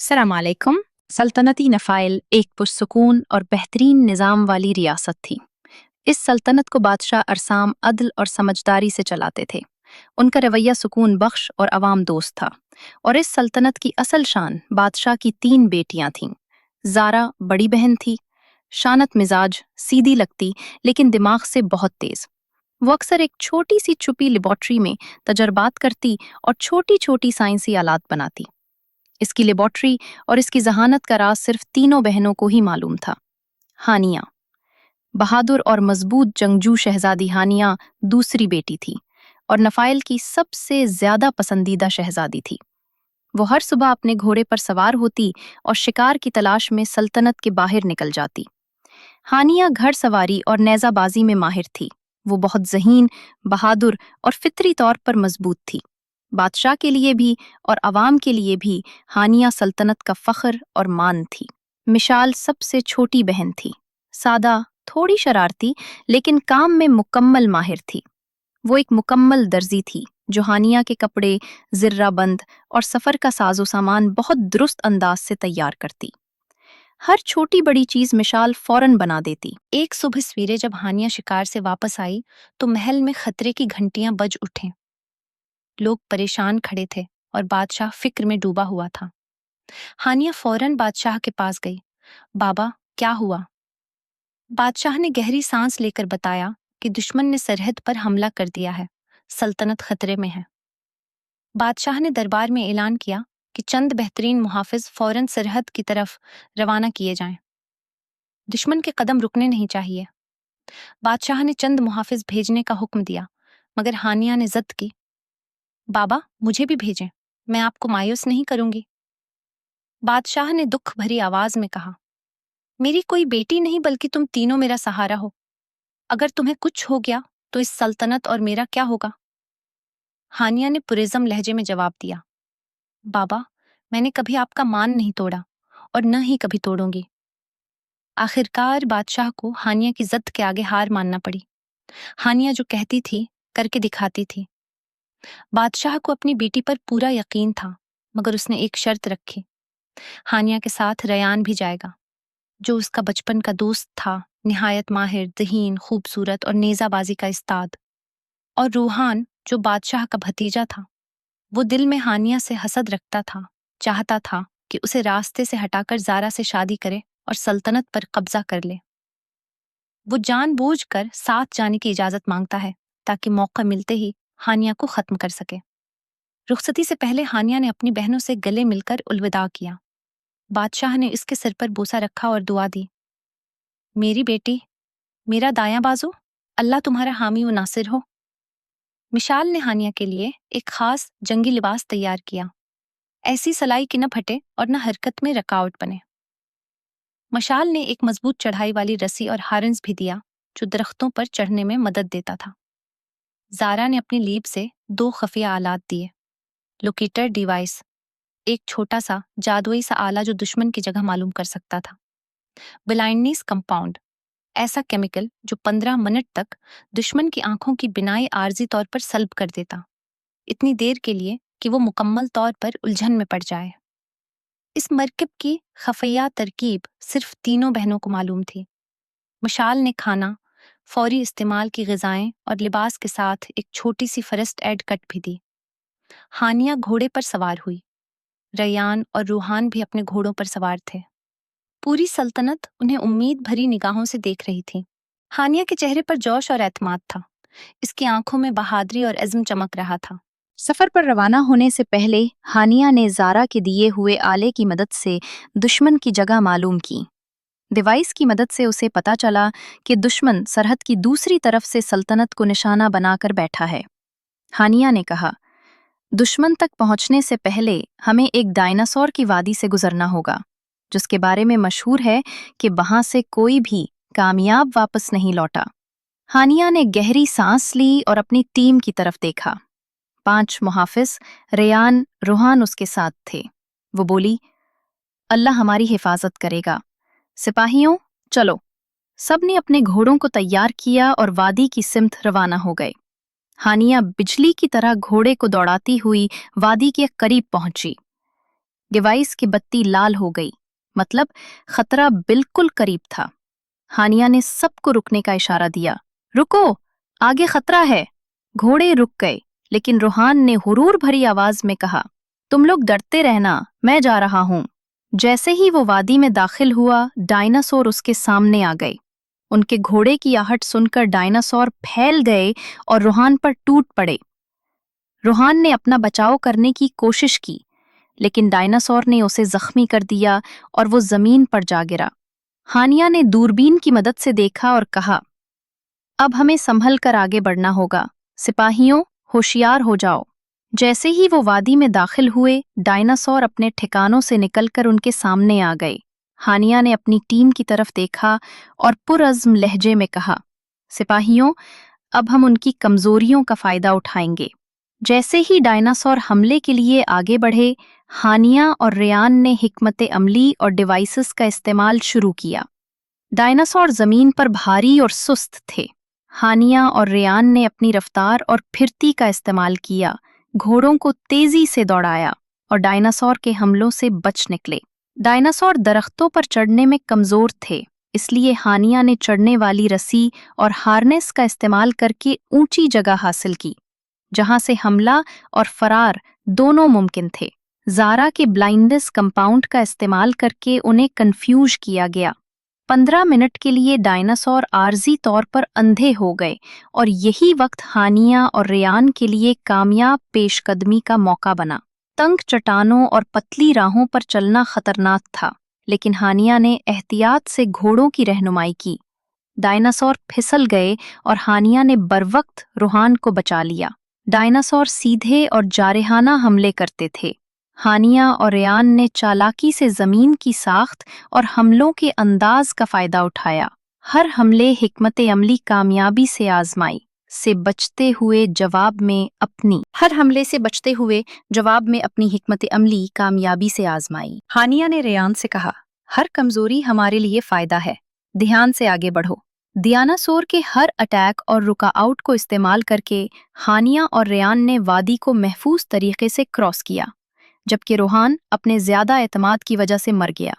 السلام علیکم۔ سلطنتی نفائل ایک پرسکون اور بہترین نظام والی ریاست تھی۔ اس سلطنت کو بادشاہ ارسام عدل اور سمجھداری سے چلاتے تھے۔ ان کا رویہ سکون بخش اور عوام دوست تھا، اور اس سلطنت کی اصل شان بادشاہ کی 3 بیٹیاں تھیں۔ زارا بڑی بہن تھی، شانت مزاج، سیدھی لگتی لیکن دماغ سے بہت تیز۔ وہ اکثر ایک چھوٹی سی چھپی لیبارٹری میں تجربات کرتی اور چھوٹی چھوٹی سائنسی آلات بناتی۔ اس کی لیبارٹری اور اس کی ذہانت کا راز صرف تینوں بہنوں کو ہی معلوم تھا۔ ہانیہ بہادر اور مضبوط جنگجو شہزادی ہانیہ دوسری بیٹی تھی اور نفائل کی سب سے زیادہ پسندیدہ شہزادی تھی۔ وہ ہر صبح اپنے گھوڑے پر سوار ہوتی اور شکار کی تلاش میں سلطنت کے باہر نکل جاتی۔ ہانیہ گھڑ سواری اور نیزہ بازی میں ماہر تھی۔ وہ بہت ذہین، بہادر اور فطری طور پر مضبوط تھی۔ بادشاہ کے لیے بھی اور عوام کے لیے بھی ہانیہ سلطنت کا فخر اور مان تھی۔ مشال سب سے چھوٹی بہن تھی، سادہ، تھوڑی شرارتی، لیکن کام میں مکمل ماہر تھی۔ وہ ایک مکمل درزی تھی جو ہانیہ کے کپڑے، زرہ بند اور سفر کا ساز و سامان بہت درست انداز سے تیار کرتی۔ ہر چھوٹی بڑی چیز مشال فوراً بنا دیتی۔ ایک صبح سویرے جب ہانیہ شکار سے واپس آئی تو محل میں خطرے کی گھنٹیاں بج اٹھیں۔ لوگ پریشان کھڑے تھے اور بادشاہ فکر میں ڈوبا ہوا تھا۔ ہانیہ فوراً بادشاہ کے پاس گئی۔ بابا، کیا ہوا؟ بادشاہ نے گہری سانس لے کر بتایا کہ دشمن نے سرحد پر حملہ کر دیا ہے، سلطنت خطرے میں ہے۔ بادشاہ نے دربار میں اعلان کیا کہ چند بہترین محافظ فوراً سرحد کی طرف روانہ کیے جائیں۔ دشمن کے قدم رکنے نہیں چاہیے۔ بادشاہ نے چند محافظ بھیجنے کا حکم دیا، مگر ہانیہ نے ضد کی۔ بابا، مجھے بھی بھیجیں، میں آپ کو مایوس نہیں کروں گی۔ بادشاہ نے دکھ بھری آواز میں کہا، میری کوئی بیٹی نہیں بلکہ تم تینوں میرا سہارا ہو۔ اگر تمہیں کچھ ہو گیا تو اس سلطنت اور میرا کیا ہوگا؟ ہانیہ نے پرعزم لہجے میں جواب دیا، بابا، میں نے کبھی آپ کا مان نہیں توڑا اور نہ ہی کبھی توڑوں گی۔ آخرکار بادشاہ کو ہانیہ کی ضد کے آگے ہار ماننا پڑی۔ ہانیہ جو کہتی تھی کر کے دکھاتی تھی۔ بادشاہ کو اپنی بیٹی پر پورا یقین تھا، مگر اس نے ایک شرط رکھی۔ ہانیہ کے ساتھ ریان بھی جائے گا، جو اس کا بچپن کا دوست تھا، نہایت ماہر، ذہین، خوبصورت اور نیزہ بازی کا استاد۔ اور روحان، جو بادشاہ کا بھتیجا تھا، وہ دل میں ہانیہ سے حسد رکھتا تھا، چاہتا تھا کہ اسے راستے سے ہٹا کر زارا سے شادی کرے اور سلطنت پر قبضہ کر لے۔ وہ جان بوجھ کر ساتھ جانے کی اجازت مانگتا ہے تاکہ موقع ملتے ہی ہانیہ کو ختم کر سکے۔ رخصتی سے پہلے ہانیہ نے اپنی بہنوں سے گلے مل کر الوداع کیا۔ بادشاہ نے اس کے سر پر بوسہ رکھا اور دعا دی، میری بیٹی، میرا دایاں بازو، اللہ تمہارا حامی و ناصر ہو۔ مشال نے ہانیہ کے لیے ایک خاص جنگی لباس تیار کیا، ایسی سلائی کہ نہ پھٹے اور نہ حرکت میں رکاوٹ بنے۔ مشال نے ایک مضبوط چڑھائی والی رسی اور ہارنز بھی دیا جو درختوں پر چڑھنے میں مدد دیتا تھا۔ زارا نے اپنی لیب سے 2 خفیہ آلات دیے، لوکیٹر ڈیوائس، ایک چھوٹا سا جادوئی سا آلہ جو دشمن کی جگہ معلوم کر سکتا تھا، بلائنڈنیس کمپاؤنڈ، ایسا کیمیکل جو 15 منٹ تک دشمن کی آنکھوں کی بینائی عارضی طور پر سلب کر دیتا، اتنی دیر کے لیے کہ وہ مکمل طور پر الجھن میں پڑ جائے۔ اس مرکب کی خفیہ ترکیب صرف تینوں بہنوں کو معلوم تھی۔ مشال نے کھانا، فوری استعمال کی غذائیں اور لباس کے ساتھ ایک چھوٹی سی فرسٹ ایڈ کٹ بھی دی۔ ہانیہ گھوڑے پر سوار ہوئی، ریان اور روحان بھی اپنے گھوڑوں پر سوار تھے۔ پوری سلطنت انہیں امید بھری نگاہوں سے دیکھ رہی تھی۔ ہانیہ کے چہرے پر جوش اور اعتماد تھا، اس کی آنکھوں میں بہادری اور عزم چمک رہا تھا۔ سفر پر روانہ ہونے سے پہلے ہانیہ نے زارا کے دیے ہوئے آلے کی مدد سے دشمن کی جگہ معلوم کی۔ ڈیوائس کی مدد سے اسے پتا چلا کہ دشمن سرحد کی دوسری طرف سے سلطنت کو نشانہ بنا کر بیٹھا ہے۔ ہانیہ نے کہا، دشمن تک پہنچنے سے پہلے ہمیں ایک ڈائناسور کی وادی سے گزرنا ہوگا، جس کے بارے میں مشہور ہے کہ وہاں سے کوئی بھی کامیاب واپس نہیں لوٹا۔ ہانیہ نے گہری سانس لی اور اپنی ٹیم کی طرف دیکھا۔ 5 محافظ، ریان، روحان اس کے ساتھ تھے۔ وہ بولی، اللہ ہماری حفاظت کرے گا۔ سپاہیوں، چلو۔ سب نے اپنے گھوڑوں کو تیار کیا اور وادی کی سمت روانہ ہو گئے۔ ہانیہ بجلی کی طرح گھوڑے کو دوڑاتی ہوئی وادی کے قریب پہنچی۔ डिवाइस की बत्ती लाल हो गई, मतलब खतरा बिल्कुल करीब था। हानिया ने सबको रुकने का इशारा दिया। रुको, आगे खतरा है। घोड़े रुक गए, लेकिन रोहान ने हुरूर भरी आवाज में कहा, तुम लोग डरते रहना, मैं जा रहा हूं। जैसे ही वो वादी में दाखिल हुआ, डायनासोर उसके सामने आ गए। उनके घोड़े की आहट सुनकर डायनासोर फैल गए और रोहान पर टूट पड़े। रोहान ने अपना बचाव करने की कोशिश की, लेकिन डायनासोर ने उसे जख्मी कर दिया और वो जमीन पर जा गिरा। हानिया ने दूरबीन की मदद से देखा और कहा, अब हमें संभल कर आगे बढ़ना होगा। सिपाहियों, होशियार हो जाओ। जैसे ही वो वादी में दाखिल हुए, डायनासोर अपने ठिकानों से निकलकर उनके सामने आ गए। हानिया ने अपनी टीम की तरफ देखा और पुरअज़्म लहजे में कहा, सिपाहियों, अब हम उनकी कमजोरियों का फायदा उठाएंगे। जैसे ही डायनासोर हमले के लिए आगे बढ़े, हानिया और रेयान ने हिकमत अमली और डिवाइसेस का इस्तेमाल शुरू किया। डायनासोर जमीन पर भारी और सुस्त थे। हानिया और रेयान ने अपनी रफ्तार और फिरती का इस्तेमाल किया, घोड़ों को तेजी से दौड़ाया और डायनासोर के हमलों से बच निकले। डायनासोर दरख्तों पर चढ़ने में कमजोर थे, इसलिए हानिया ने चढ़ने वाली रस्सी और हार्नेस का इस्तेमाल करके ऊंची जगह हासिल की, जहां से हमला और फरार दोनों मुमकिन थे। जारा के ब्लाइंडनेस कंपाउंड का इस्तेमाल करके उन्हें कंफ्यूज किया गया। 15 मिनट के लिए डायनासोर आर्जी तौर पर अंधे हो गए और यही वक्त हानिया और रेयान के लिए कामयाब पेशकदमी का मौका बना। तंग चट्टानों और पतली राहों पर चलना खतरनाक था, लेकिन हानिया ने एहतियात से घोड़ों की रहनुमाई की। डायनासोर फिसल गए और हानिया ने बरवक्त रोहान को बचा लिया। डायनासोर सीधे और जारहाना हमले करते थे। हानिया और रेयान ने चालाकी से जमीन की साख्त और हमलों के अंदाज का फायदा उठाया। हर हमले हिकमत अमली कामयाबी से आजमाई से बचते हुए जवाब में अपनी हिकमत अमली कामयाबी से आजमाई। हानिया ने रेयान से कहा, हर कमजोरी हमारे लिए फायदा है, ध्यान से आगे बढ़ो। डायनासोर के हर अटैक और रुकाआउट को इस्तेमाल करके हानिया और रेयान ने वादी को महफूज तरीके से क्रॉस किया, जबकि रोहान अपने ज्यादा एतमाद की वजह से मर गया।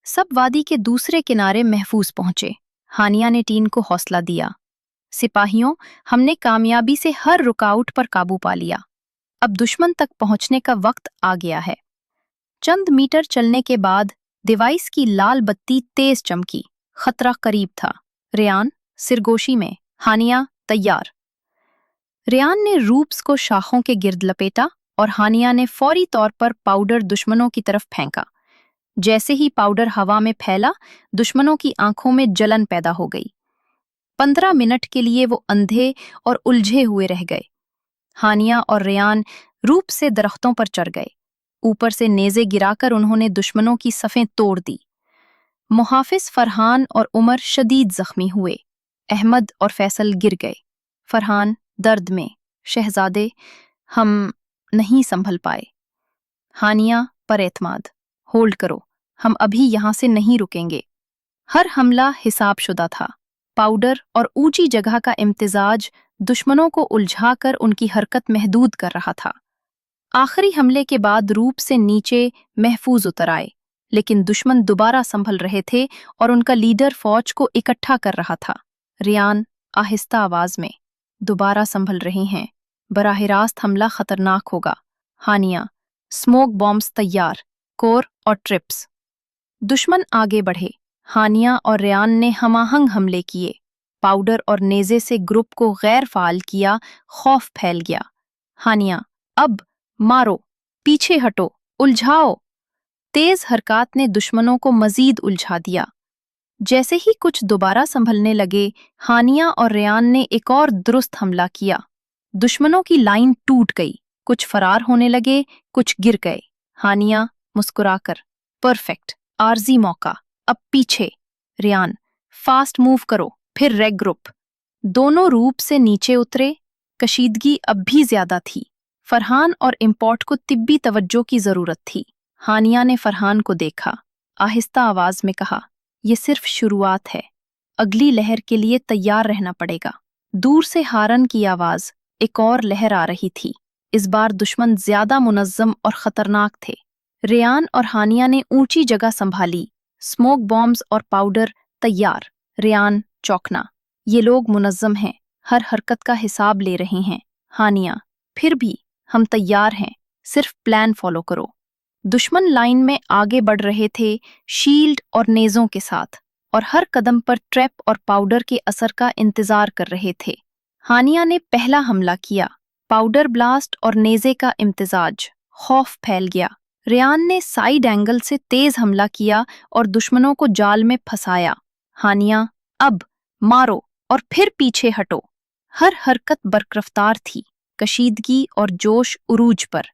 सब वादी के दूसरे किनारे महफूज पहुंचे। हानिया ने टीम को हौसला दिया, सिपाहियों, हमने कामयाबी से हर रुकावट पर काबू पा लिया। अब दुश्मन तक पहुंचने का वक्त आ गया है। चंद मीटर चलने के बाद डिवाइस की लाल बत्ती तेज चमकी। खतरा करीब था। रेयान सिरगोशी में, हानिया तैयार। रेयान ने रूप्स को शाखों के गिर्द लपेटा और हानिया ने फौरी तौर पर पाउडर दुश्मनों की तरफ फेंका। जैसे ही पाउडर हवा में फैला, दुश्मनों की आंखों में जलन पैदा हो गई। 15 मिनट के लिए वो अंधे और उलझे हुए रह गए। हानिया और रेयान रूप से दरख्तों पर चढ़ गए। ऊपर से नेज़े गिराकर उन्होंने दुश्मनों की सफ़ें तोड़ दी। मुहाफिज फरहान और उमर शदीद जख्मी हुए। अहमद और फैसल गिर गए। फरहान दर्द में, शहजादे, हम नहीं संभल पाए। हानिया पर एतमाद, होल्ड करो, हम अभी यहां से नहीं रुकेंगे। हर हमला हिसाबशुदा था। पाउडर और ऊंची जगह का इम्तिजाज दुश्मनों को उलझाकर उनकी हरकत महदूद कर रहा था। आखिरी हमले के बाद रूप से नीचे महफूज उतर आए, लेकिन दुश्मन दोबारा संभल रहे थे और उनका लीडर फौज को इकट्ठा कर रहा था। रियान आहिस्ता आवाज में, दोबारा संभल रहे हैं, बराह रास्त हमला खतरनाक होगा। हानिया, स्मोक बॉम्ब्स तैयार, कोर और ट्रिप्स। दुश्मन आगे बढ़े। हानिया और रेयान ने हमाहंग हमले किए। पाउडर और नेज़े से ग्रुप को गैर फाल किया। खौफ फैल गया। हानिया, अब मारो, पीछे हटो, उलझाओ। तेज हरकत ने दुश्मनों को मजीद उलझा दिया। जैसे ही कुछ दोबारा संभलने लगे, हानिया और रेयान ने एक और दुरुस्त हमला किया। दुश्मनों की लाइन टूट गई। कुछ फरार होने लगे, कुछ गिर गए। हानिया मुस्कुराकर, परफेक्ट, आर्जी मौका, अब पीछे। रेयान, फास्ट मूव करो, फिर रेग ग्रुप। दोनों रूप से नीचे उतरे। कशीदगी अब भी ज्यादा थी। फरहान और इम्पोर्ट को तिब्बी तवज्जो की जरूरत थी। हानिया ने फरहान को देखा, आहिस्ता आवाज में कहा, यह सिर्फ शुरुआत है, अगली लहर के लिए तैयार रहना पड़ेगा। दूर से हारन की आवाज, एक और लहर आ रही थी। इस बार दुश्मन ज्यादा मुनज्जम और खतरनाक थे। रेयान और हानिया ने ऊंची जगह संभाली, स्मोक बॉम्ब्स और पाउडर तैयार। रेयान चौंकना, ये लोग मुनज्जम हैं, हर हरकत का हिसाब ले रहे हैं। हानिया, फिर भी हम तैयार हैं, सिर्फ प्लान फॉलो करो। दुश्मन लाइन में आगे बढ़ रहे थे, शील्ड और नेज़ों के साथ, और हर कदम पर ट्रैप और पाउडर के असर का इंतजार कर रहे थे। हानिया ने पहला हमला किया, पाउडर ब्लास्ट और नेज़े का इम्तिजाज, खौफ फैल गया। रेयान ने साइड एंगल से तेज हमला किया और दुश्मनों को जाल में फंसाया। हानिया, अब मारो और फिर पीछे हटो। हर हरकत बरकरफ्तार थी, कशीदगी और जोश उरूज पर।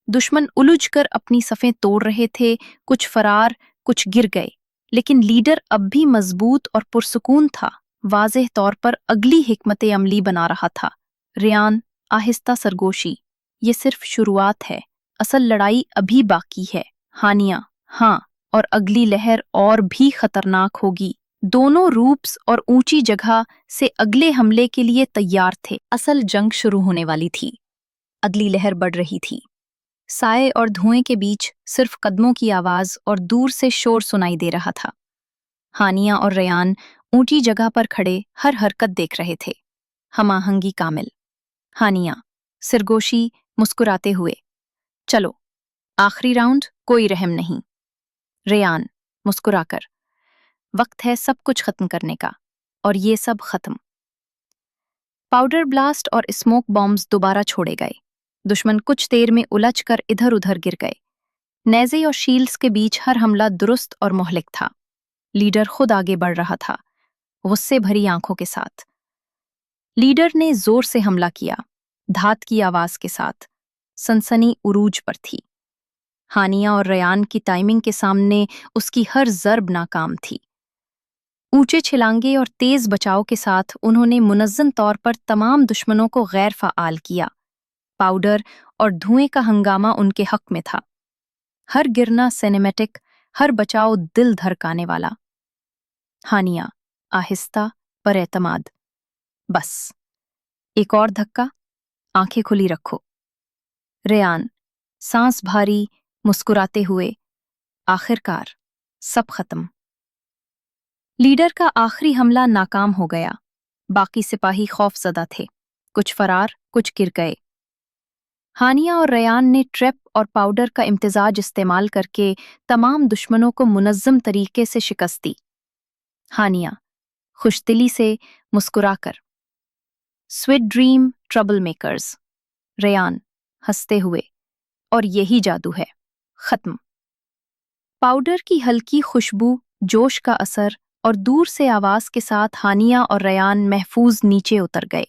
दुश्मन उलझकर अपनी सफ़ें तोड़ रहे थे, कुछ फरार, कुछ गिर गए, लेकिन लीडर अब भी मजबूत और पुरसुकून था, वाज़ेह तौर पर अगली हिकमत अमली बना रहा था। रेयान, आहिस्ता सरगोशी, ये सिर्फ शुरुआत है, असल लड़ाई अभी बाकी है। हानिया, हाँ, और अगली लहर और भी खतरनाक होगी। दोनों रूप्स और ऊंची जगह से अगले हमले के लिए तैयार थे। असल जंग शुरू होने वाली थी। अगली लहर बढ़ रही थी। साए और धुएं के बीच सिर्फ कदमों की आवाज और दूर से शोर सुनाई दे रहा था। हानिया और रेयान ऊंची जगह पर खड़े हर हरकत देख रहे थे। हमाहंगी कामिल। हानिया, सिरगोशी, मुस्कुराते हुए, चलो, आखिरी राउंड, कोई रहम नहीं। रेयान, मुस्कुराकर, वक्त है सब कुछ खत्म करने का, और ये सब खत्म। पाउडर ब्लास्ट और स्मोक बॉम्ब्स दोबारा छोड़े गए। दुश्मन कुछ देर में उलझकर इधर उधर गिर गए। नेज़े और शील्ड्स के बीच हर हमला दुरुस्त और मोहलिक था। लीडर खुद आगे बढ़ रहा था, गुस्से भरी आंखों के साथ। लीडर ने जोर से हमला किया, धात की आवाज के साथ। सनसनी उरूज पर थी। हानिया और रेयान की टाइमिंग के सामने उसकी हर ज़र्ब नाकाम थी। ऊंचे छिलांगे और तेज बचाव के साथ उन्होंने मुनज़्ज़म तौर पर तमाम दुश्मनों को गैर फ़आल किया। पाउडर और धुएं का हंगामा उनके हक में था। हर गिरना सिनेमैटिक, हर बचाव दिल धड़काने वाला। हानिया, आहिस्ता पर एतमाद, बस एक और धक्का, आंखें खुली रखो। रेयान, सांस भारी, मुस्कुराते हुए, आखिरकार सब खत्म। लीडर का आखिरी हमला नाकाम हो गया। बाकी सिपाही खौफजदा थे, कुछ फरार, कुछ गिर गए। हानिया और रेयान ने ट्रैप और पाउडर का इम्तिजाज इस्तेमाल करके तमाम दुश्मनों को मुनज़्ज़म तरीके से शिकस्त दी। हानिया, खुशदिली से मुस्कुराकर, sweet dream troublemakers. Rayan, हंसते हुए, और यही जादू है, खत्म। पाउडर की हल्की खुशबू, जोश का असर और दूर से आवाज के साथ हानिया और रेयान महफूज नीचे उतर गए।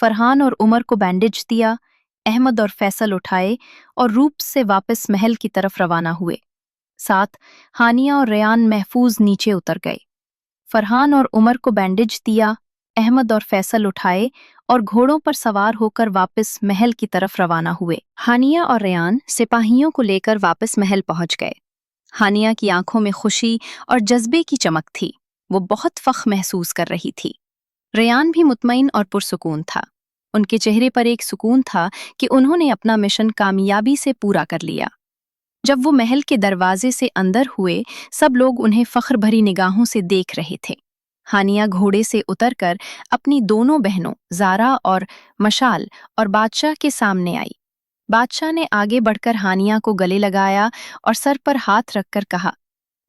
फरहान और उमर को बैंडेज दिया, अहमद और फैसल उठाए और रूप से वापस महल की तरफ रवाना हुए। साथ हानिया और रेयान महफूज नीचे उतर गए। फरहान और उमर को बैंडेज दिया, अहमद और फैसल उठाए और घोड़ों पर सवार होकर वापस महल की तरफ रवाना हुए। हानिया और रेयान सिपाहियों को लेकर वापस महल पहुंच गए। हानिया की आंखों में खुशी और जज्बे की चमक थी, वो बहुत फख्र महसूस कर रही थी। रेयान भी मुतमईन और पुरसुकून था। उनके चेहरे पर एक सुकून था कि उन्होंने अपना मिशन कामयाबी से पूरा कर लिया। जब वो महल के दरवाजे से अंदर हुए, सब लोग उन्हें फख्र भरी निगाहों से देख रहे थे। हानिया घोड़े से उतरकर अपनी दोनों बहनों ज़ारा और मशाल और बादशाह के सामने आई। बादशाह ने आगे बढ़कर हानिया को गले लगाया और सर पर हाथ रखकर कहा,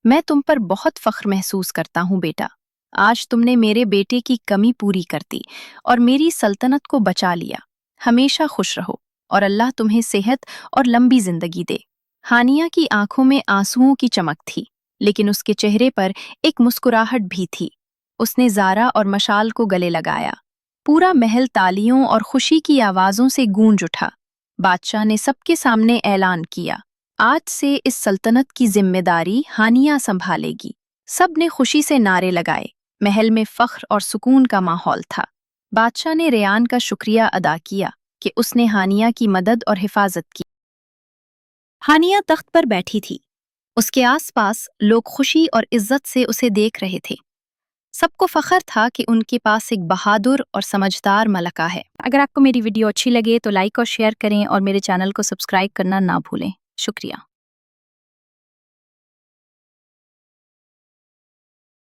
मैं तुम पर बहुत फख्र महसूस करता हूँ बेटा। आज तुमने मेरे बेटे की कमी पूरी कर दी और मेरी सल्तनत को बचा लिया। हमेशा खुश रहो और अल्लाह तुम्हें सेहत और लंबी जिंदगी दे। हानिया की आंखों में आंसुओं की चमक थी, लेकिन उसके चेहरे पर एक मुस्कुराहट भी थी। उसने ज़ारा और मशाल को गले लगाया। पूरा महल तालियों और खुशी की आवाज़ों से गूंज उठा। बादशाह ने सबके सामने ऐलान किया, आज से इस सल्तनत की जिम्मेदारी हानिया संभालेगी। सब ने खुशी से नारे लगाए। महल में फख्र और सुकून का माहौल था। बादशाह ने रेयान का शुक्रिया अदा किया कि उसने हानिया की मदद और हिफाजत की। हानिया तख्त पर बैठी थी। उसके आसपास लोग खुशी और इज्जत से उसे देख रहे थे। सबको फख्र था कि उनके पास एक बहादुर और समझदार मलका है। अगर आपको मेरी वीडियो अच्छी लगे तो लाइक और शेयर करें और मेरे चैनल को सब्सक्राइब करना ना भूलें। शुक्रिया।